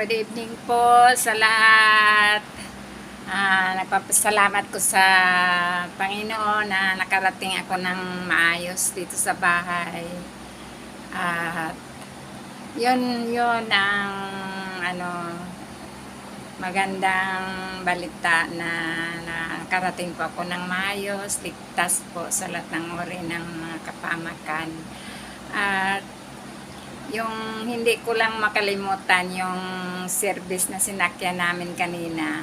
Good evening po sa lahat. Nagpapasalamat ko sa Panginoon na nakarating ako ng maayos dito sa bahay. At yun ang magandang balita na nakarating po ako ng maayos, ligtas po sa lahat ng uri ng mga kapamakan. At yung hindi ko lang makalimutan yung service na sinakyan namin kanina.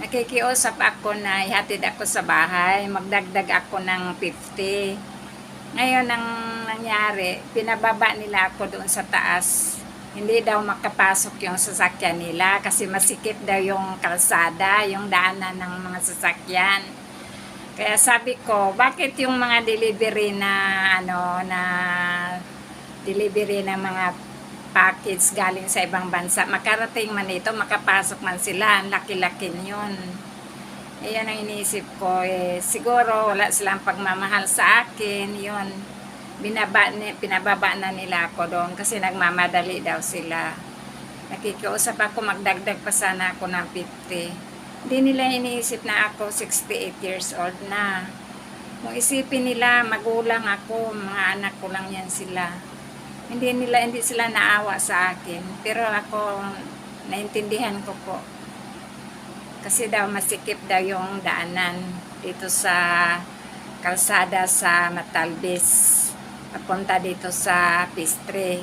Nakikiusap ako na ihatid ako sa bahay, magdagdag ako ng 50. Ngayon ang nangyari, pinababa nila ako doon sa taas. Hindi daw makapasok yung sasakyan nila kasi masikip daw yung kalsada, yung daanan ng mga sasakyan. Kaya sabi ko, bakit yung mga delivery na delivery ng mga package galing sa ibang bansa, makarating man ito, makapasok man sila, ang laki-laki yun. Ayan ang iniisip ko, siguro wala silang pagmamahal sa akin, yun. Pinababa na nila ako doon kasi nagmamadali daw sila. Nakikiusap ako, magdagdag pa sana ako ng 50. Hindi nila iniisip na ako 68 years old na. Kung isipin nila, magulang ako, mga anak ko lang yan sila. Hindi sila naawa sa akin, pero ako naintindihan ko po kasi daw masikip daw yung daanan dito sa kalsada sa Matalbis papunta dito sa Pistre.